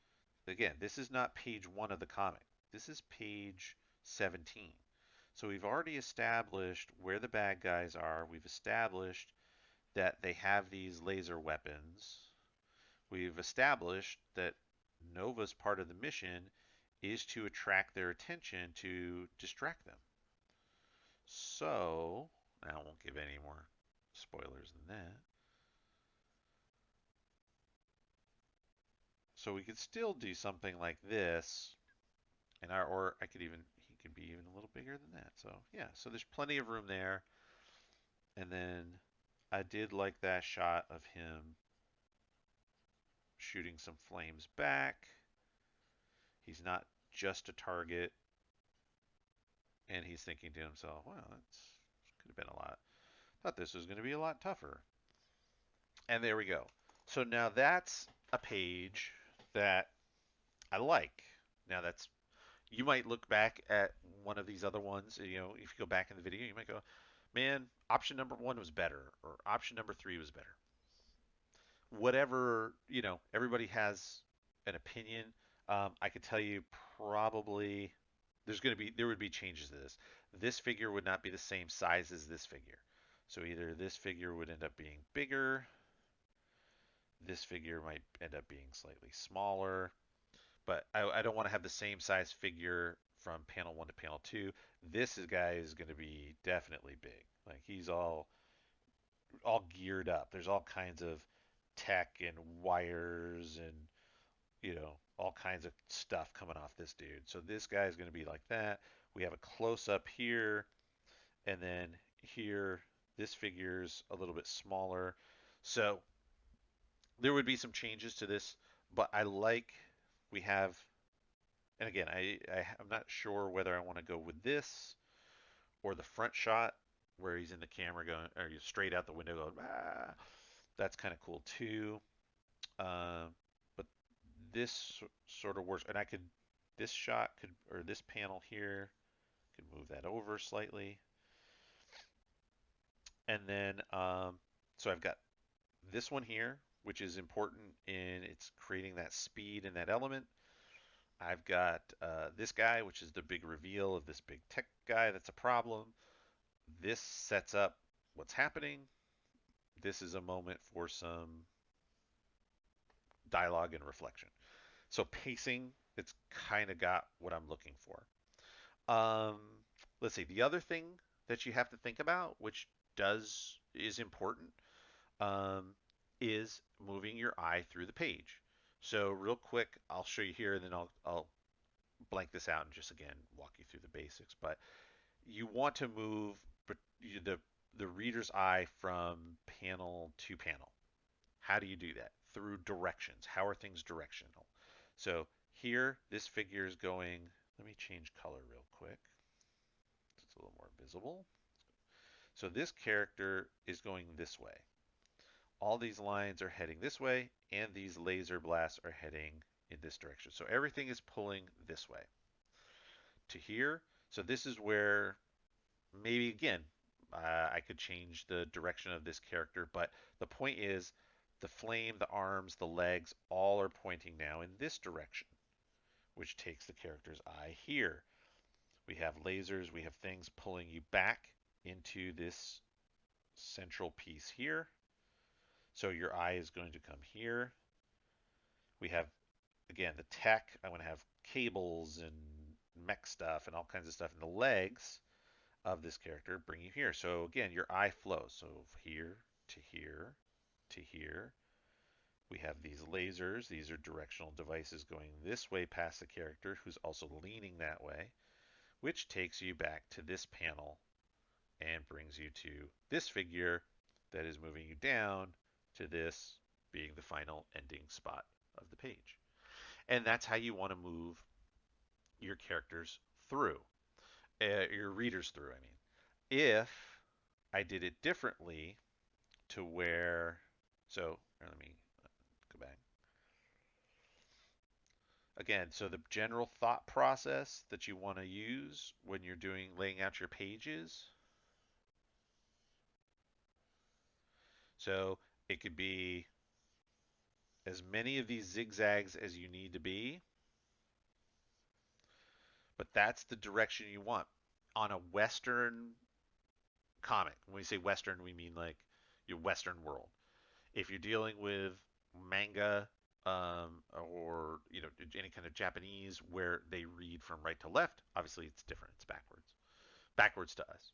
again, this is not page 1 of the comic. This is page 17. So we've already established where the bad guys are. We've established that they have these laser weapons. We've established that Nova's part of the mission is to attract their attention to distract them. So, I won't give any more spoilers than that. So we could still do something like this, or I could even, he could be even a little bigger than that. So yeah, so there's plenty of room there. And then I did like that shot of him shooting some flames back. He's not just a target, and he's thinking to himself, "Well, that's could have been a lot. Thought this was going to be a lot tougher." And there we go. So now that's a page that I like. Now that's you might look back at one of these other ones. You know, if you go back in the video, you might go, "Man, option number 1 was better," or option number 3 was better. Whatever, everybody has an opinion. I could tell you probably there would be changes to this. This figure would not be the same size as this figure. So either this figure would end up being bigger, this figure might end up being slightly smaller, but I don't want to have the same size figure from panel 1 to panel 2. Guy is going to be definitely big. Like he's all geared up. There's all kinds of tech and wires and all kinds of stuff coming off this dude. So this guy is going to be like that. We have a close up here, and then here this figure's a little bit smaller. So there would be some changes to this, but I like we have. And again, I'm not sure whether I want to go with this or the front shot where he's in the camera going, or you straight out the window going, ah. That's kind of cool too. Uh, but this sort of works, and this shot could, or this panel here, could move that over slightly. And then, so I've got this one here, which is important in it's creating that speed in that element. I've got this guy, which is the big reveal of this big tech guy. That's a problem. This sets up what's happening. This is a moment for some dialogue and reflection. So pacing, it's kind of got what I'm looking for. Um, let's see. The other thing that you have to think about, which does is important, um, is moving your eye through the page. So real quick, I'll show you here, and then I'll blank this out and just again walk you through the basics. But you want to move the reader's eye from panel to panel. How do you do that? Through directions. How are things directional? So here, this figure is going. Let me change color real quick. So it's a little more visible. So this character is going this way. All these lines are heading this way, and these laser blasts are heading in this direction. So everything is pulling this way to here. So this is where maybe again I could change the direction of this character, but the point is the flame, the arms, the legs, all are pointing now in this direction, which takes the character's eye here. We have lasers, we have things pulling you back into this central piece here. So your eye is going to come here. We have, again, the tech. I want to have cables and mech stuff and all kinds of stuff. And the legs of this character bring you here. So again, your eye flows. So here to here to here. We have these lasers. These are directional devices going this way past the character who's also leaning that way, which takes you back to this panel and brings you to this figure that is moving you down to this being the final ending spot of the page. And that's how you want to move your characters through, your readers through, I mean. If I did it differently to where, so let me go back. Again, so the general thought process that you want to use when you're laying out your pages. So it could be as many of these zigzags as you need to be, but that's the direction you want. On a Western comic, when we say Western, we mean like your Western world. If you're dealing with manga or any kind of Japanese where they read from right to left, obviously it's different. It's backwards to us.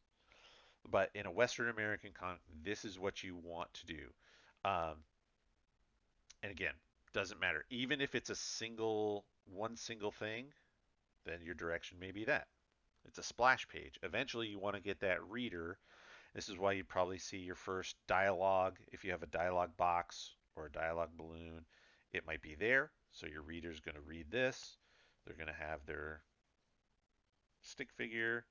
But in a Western American comic, this is what you want to do. Um, and again, doesn't matter. Even if it's one single thing, then your direction may be that. It's a splash page. Eventually, you want to get that reader. This is why you probably see your first dialogue. If you have a dialogue box or a dialogue balloon, it might be there. So your reader's going to read this. They're going to have their stick figure.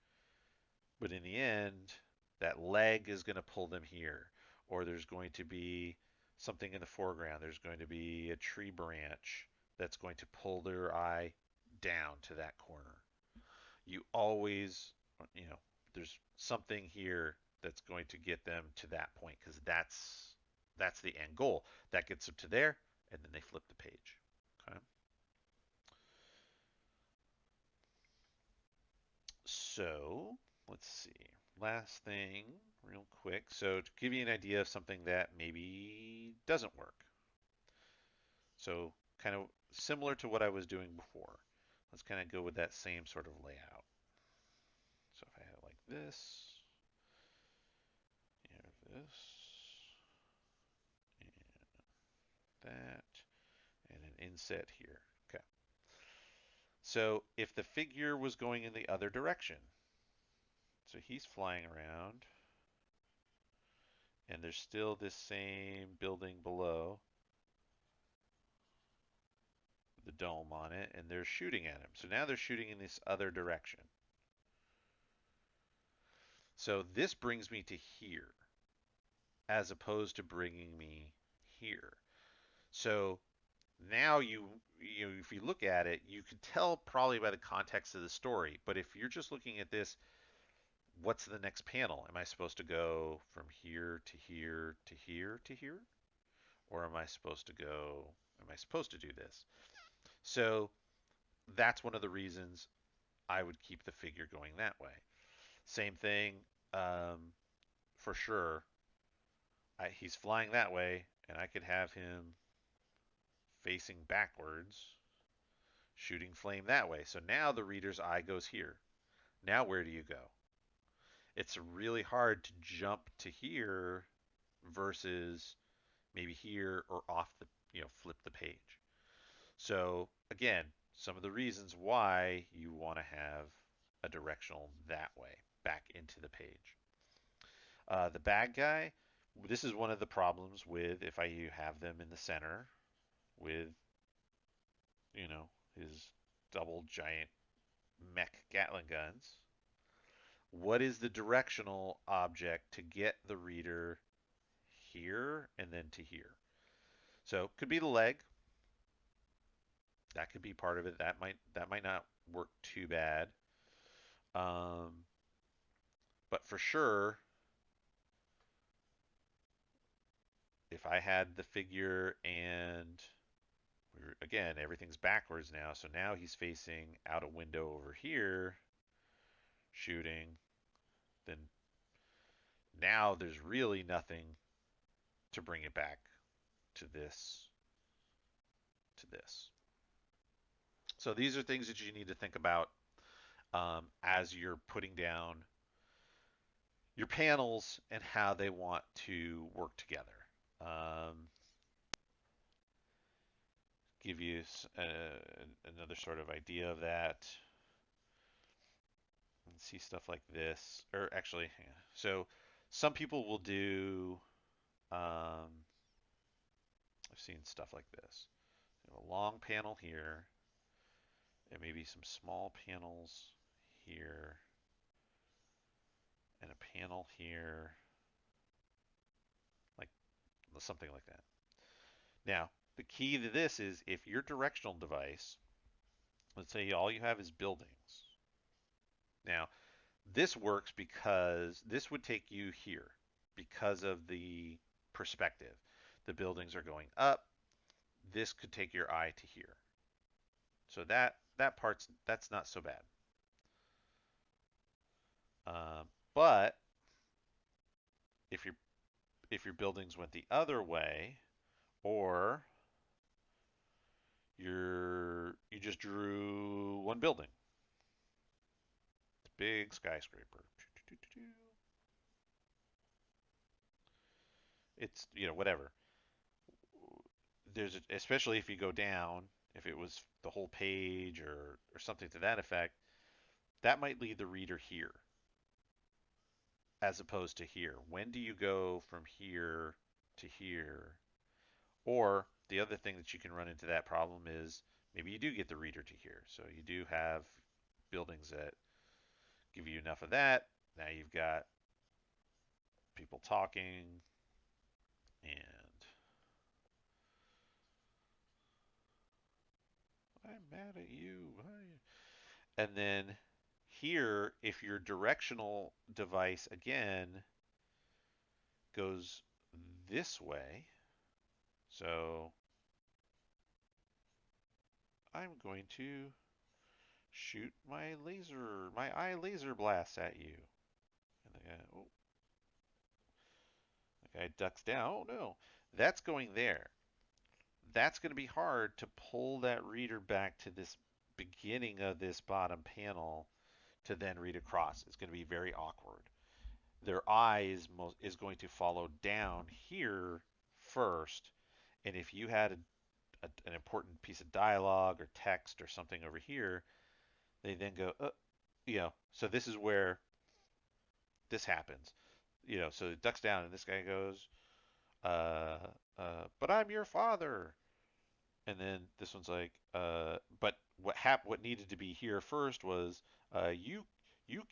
But in the end, that leg is going to pull them here. Or there's going to be something in the foreground. There's going to be a tree branch that's going to pull their eye down to that corner. You always, you know, there's something here that's going to get them to that point because that's the end goal. That gets them to there, and then they flip the page. Okay. So let's see. Last thing, real quick. So to give you an idea of something that maybe doesn't work. So kind of similar to what I was doing before. Let's kind of go with that same sort of layout. So if I have like this, this, and that, and an inset here. Okay. So if the figure was going in the other direction, so he's flying around, and there's still this same building below the dome on it, and they're shooting at him. So now they're shooting in this other direction. So this brings me to here, as opposed to bringing me here. So now if you look at it, you can tell probably by the context of the story. But if you're just looking at this, what's the next panel? Am I supposed to go from here to here to here to here? Or am I supposed to do this? So that's one of the reasons I would keep the figure going that way. Same thing for sure, he's flying that way, and I could have him facing backwards, shooting flame that way. So now the reader's eye goes here. Now where do you go? It's really hard to jump to here versus maybe here or off the, flip the page. So again, some of the reasons why you want to have a directional that way back into the page. The bad guy, this is one of the problems with if I have them in the center with, his double giant mech Gatling guns. What is the directional object to get the reader here and then to here? So it could be the leg. That could be part of it. That might not work too bad. Um, but for sure, if I had the figure and again, everything's backwards now. So now he's facing out a window over here, shooting. Then now there's really nothing to bring it back to this. So these are things that you need to think about as you're putting down your panels and how they want to work together. Um, give you another sort of idea of that. And see stuff like this, or actually, yeah. So some people will do. I've seen stuff like this. A long panel here, and maybe some small panels here, and a panel here, like something like that. Now, the key to this is if your directional device, let's say all you have is buildings. Now, this works because this would take you here because of the perspective. The buildings are going up. This could take your eye to here. So that's not so bad. But if your buildings went the other way, or you just drew one building, it's a big skyscraper. It's whatever. Especially if you go down, if it was the whole page or something to that effect, that might lead the reader here as opposed to here. When do you go from here to here? Or the other thing that you can run into that problem is maybe you do get the reader to here. So you do have buildings that give you enough of that. Now you've got people talking and I'm mad at you. And then here, if your directional device again goes this way, so I'm going to shoot my eye laser blasts at you. And the guy ducks down. Oh no, that's going there. That's going to be hard to pull that reader back to this beginning of this bottom panel to then read across. It's going to be very awkward. Their eye is going to follow down here first, and if you had an important piece of dialogue or text or something over here, they then go, So this is where this happens. So it ducks down, and this guy goes, uh, but I'm your father. And then this one's like, but what needed to be here first was, you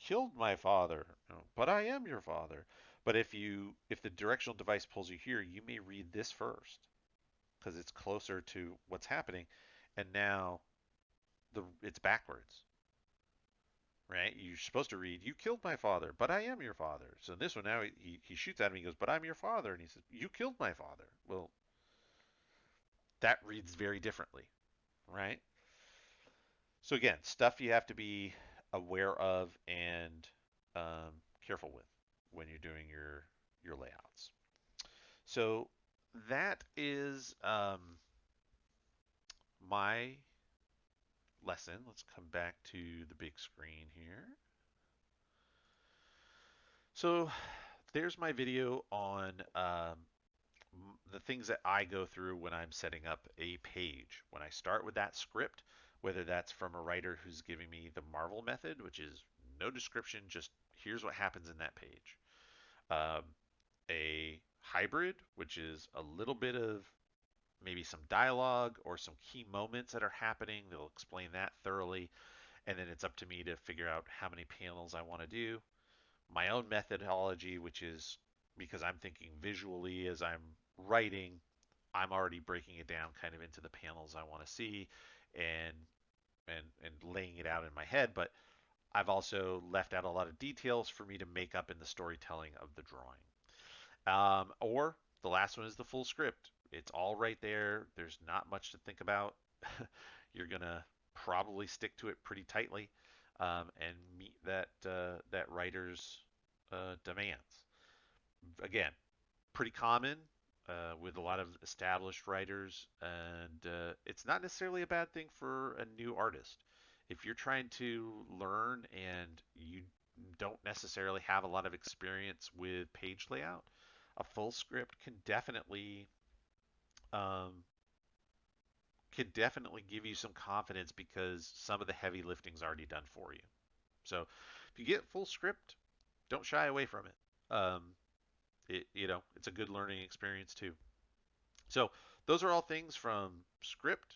killed my father, but I am your father. But if the directional device pulls you here, you may read this first because it's closer to what's happening, and now it's backwards, right? You're supposed to read, you killed my father, but I am your father. So this one now he shoots at him, he goes, but I'm your father, and he says, you killed my father. Well, that reads very differently, right? So again, stuff you have to be aware of and careful with when you're doing your your layouts. So that is my lesson. Let's come back to the big screen here. So there's my video on the things that I go through when I'm setting up a page. When I start with that script, whether that's from a writer who's giving me the Marvel method, which is no description, just here's what happens in that page. Um, a hybrid, which is a little bit of maybe some dialogue or some key moments that are happening. They'll explain that thoroughly. And then it's up to me to figure out how many panels I want to do. My own methodology, which is because I'm thinking visually as I'm writing, I'm already breaking it down kind of into the panels I want to see and and laying it out in my head, but I've also left out a lot of details for me to make up in the storytelling of the drawing. Or the last one is the full script. It's all right there. There's not much to think about. You're gonna probably stick to it pretty tightly and meet that writer's demands. Again, pretty common with a lot of established writers, and it's not necessarily a bad thing for a new artist. If you're trying to learn and you don't necessarily have a lot of experience with page layout, a full script um, can definitely give you some confidence because some of the heavy lifting's already done for you. So if you get full script, don't shy away from it. It's a good learning experience too. So those are all things from script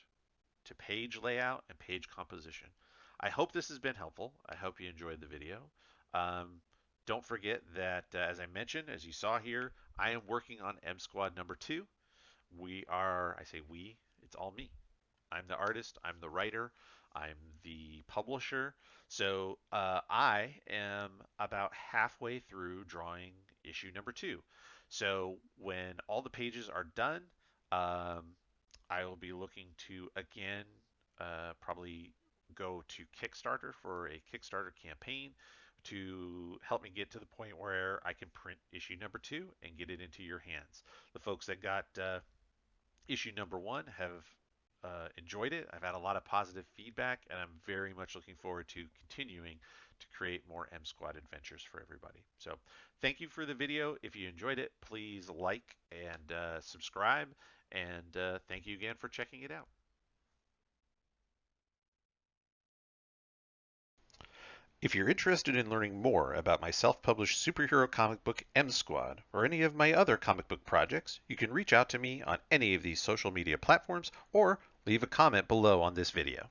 to page layout and page composition. I hope this has been helpful. I hope you enjoyed the video. Um, don't forget that, as I mentioned, as you saw here, I am working on M Squad number 2. I say we, it's all me. I'm the artist, I'm the writer, I'm the publisher. So I am about halfway through drawing issue number 2. So when all the pages are done, um, I will be looking to again probably go to Kickstarter for a Kickstarter campaign to help me get to the point where I can print issue number 2 and get it into your hands. The folks that got issue number 1 have enjoyed it. I've had a lot of positive feedback, and I'm very much looking forward to continuing to create more M Squad adventures for everybody. So thank you for the video. If you enjoyed it, please like and subscribe, and thank you again for checking it out. If you're interested in learning more about my self-published superhero comic book M Squad or any of my other comic book projects, you can reach out to me on any of these social media platforms or leave a comment below on this video.